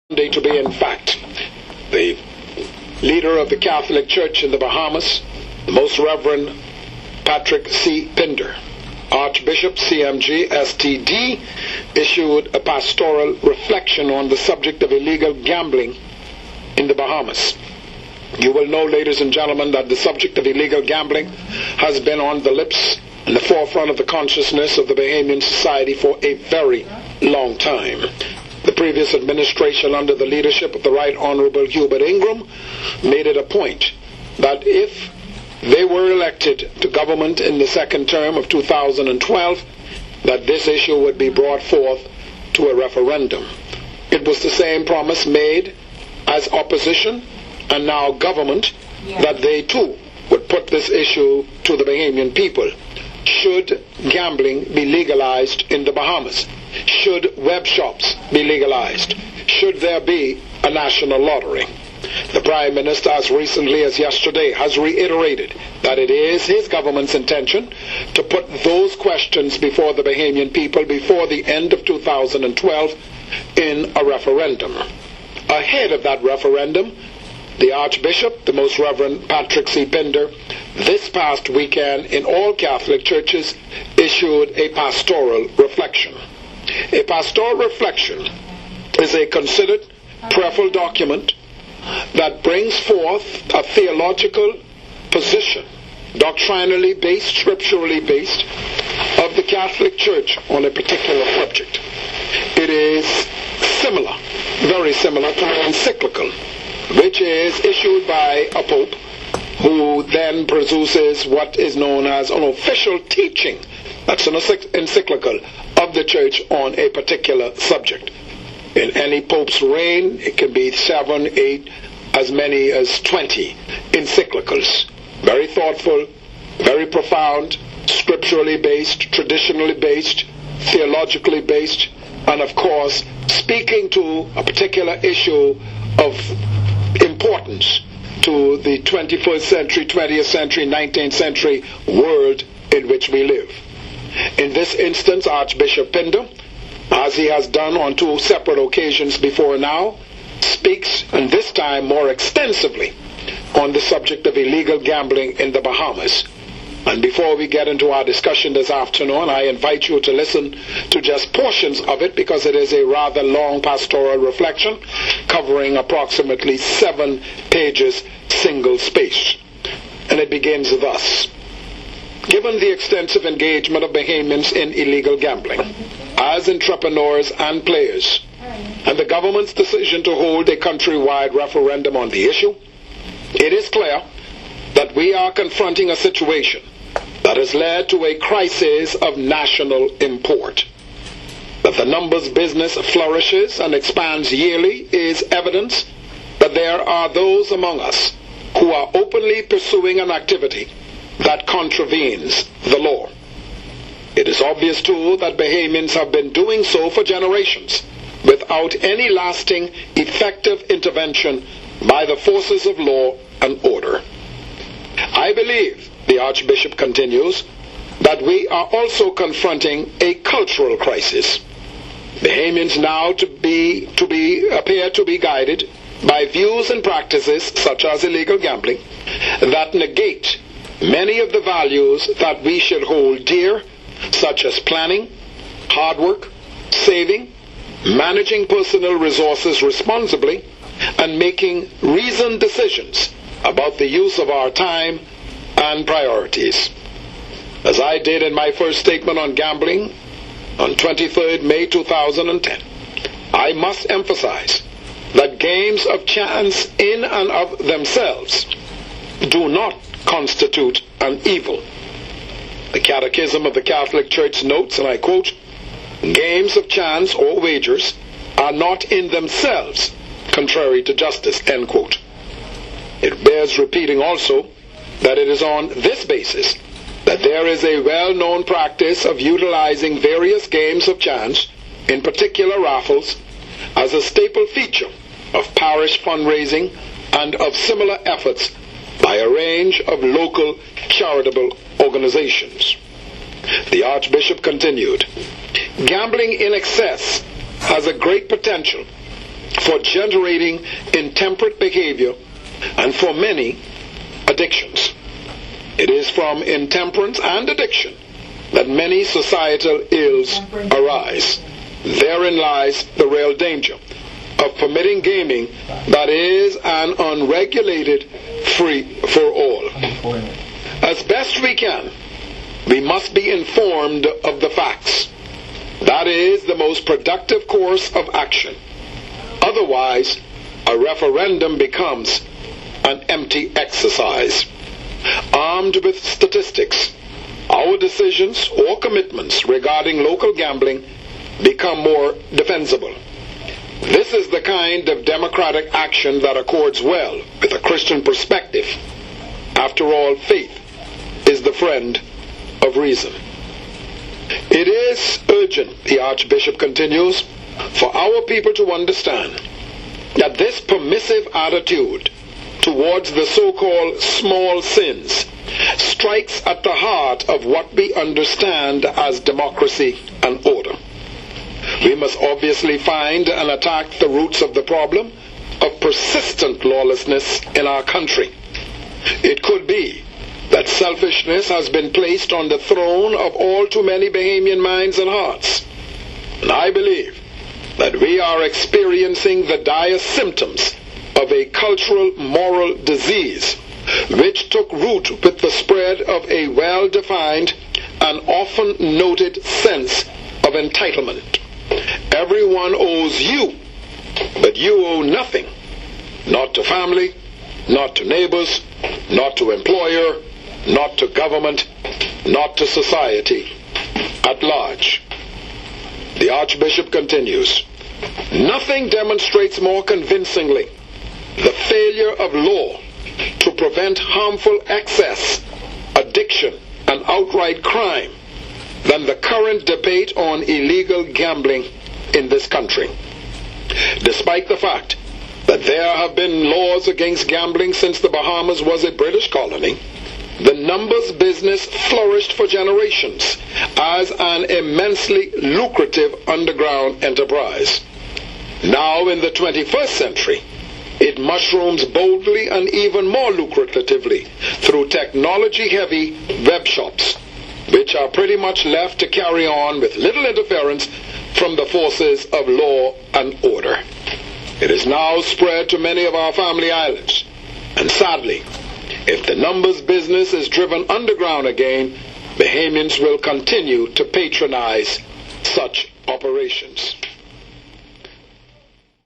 to be, in fact, the leader of the Catholic Church in the Bahamas, the Most Reverend Patrick C. Pender, Archbishop CMG STD, issued a pastoral reflection on the subject of illegal gambling in the Bahamas. You will know, ladies and gentlemen, that the subject of illegal gambling has been on the lips and the forefront of the consciousness of the Bahamian society for a very long time. The previous administration, under the leadership of the Right Honorable Hubert Ingram, made it a point that if they were elected to government in the second term of 2012, that this issue would be brought forth to a referendum. It was the same promise made as opposition and now government, that they too would put this issue to the Bahamian people. Should gambling be legalized in the Bahamas? Should web shops be legalized? Should there be a national lottery? The Prime Minister, as recently as yesterday, has reiterated that it is his government's intention to put those questions before the Bahamian people before the end of 2012 in a referendum. Ahead of that referendum, the Archbishop, the Most Reverend Patrick C. Pender, this past weekend in all Catholic churches issued a pastoral reflection. A pastoral reflection is a considered, prayerful document that brings forth a theological position, doctrinally based, scripturally based, of the Catholic Church on a particular subject. It is similar, very similar to an encyclical, which is issued by a pope who then produces what is known as an official teaching. That's an encyclical of the church on a particular subject. In any pope's reign, it can be 7, 8, as many as 20 encyclicals. Very thoughtful, very profound, scripturally based, traditionally based, theologically based, and of course, speaking to a particular issue of importance to the 21st century, 20th century, 19th century world in which we live. In this instance, Archbishop Pender, as he has done on 2 separate occasions before now, speaks, and this time more extensively, on the subject of illegal gambling in the Bahamas. And before we get into our discussion this afternoon, I invite you to listen to just portions of it, because it is a rather long pastoral reflection covering approximately 7 pages single space. And it begins thus. Given the extensive engagement of Bahamians in illegal gambling as entrepreneurs and players, and the government's decision to hold a countrywide referendum on the issue, it is clear that we are confronting a situation that has led to a crisis of national import. That the numbers business flourishes and expands yearly is evidence that there are those among us who are openly pursuing an activity that contravenes the law. It is obvious too that Bahamians have been doing so for generations without any lasting, effective intervention by the forces of law and order. I believe, the Archbishop continues, that we are also confronting a cultural crisis. Bahamians now appear to be guided by views and practices such as illegal gambling that negate many of the values that we should hold dear, such as planning, hard work, saving, managing personal resources responsibly, and making reasoned decisions about the use of our time and priorities. As I did in my first statement on gambling on 23rd May 2010, I must emphasize that games of chance in and of themselves do not constitute an evil. The Catechism of the Catholic Church notes, and I quote, "Games of chance or wagers are not in themselves contrary to justice," end quote. It bears repeating also that it is on this basis that there is a well-known practice of utilizing various games of chance, in particular raffles, as a staple feature of parish fundraising and of similar efforts by a range of local charitable organizations. The Archbishop continued, "Gambling in excess has a great potential for generating intemperate behavior and for many, addictions. It is from intemperance and addiction that many societal ills arise. Therein lies the real danger of permitting gaming that is an unregulated free-for-all. As best we can, we must be informed of the facts. That is the most productive course of action. Otherwise, a referendum becomes an empty exercise. Armed with statistics, our decisions or commitments regarding local gambling become more defensible. This is the kind of democratic action that accords well with a Christian perspective. After all, faith is the friend of reason. It is urgent, the Archbishop continues, for our people to understand that this permissive attitude towards the so-called small sins strikes at the heart of what we understand as democracy and order. We must obviously find and attack the roots of the problem of persistent lawlessness in our country. It could be that selfishness has been placed on the throne of all too many Bahamian minds and hearts. And I believe that we are experiencing the dire symptoms of a cultural moral disease which took root with the spread of a well-defined and often noted sense of entitlement. Everyone owes you, but you owe nothing. Not to family, not to neighbors, not to employer, not to government, not to society at large. The Archbishop continues, nothing demonstrates more convincingly the failure of law to prevent harmful excess, addiction, and outright crime than the current debate on illegal gambling in this country. Despite the fact that there have been laws against gambling since the Bahamas was a British colony, the numbers business flourished for generations as an immensely lucrative underground enterprise. Now in the 21st century, it mushrooms boldly and even more lucratively through technology-heavy web shops, which are pretty much left to carry on with little interference from the forces of law and order. It is now spread to many of our family islands, and sadly, if the numbers business is driven underground again, Bahamians will continue to patronize such operations.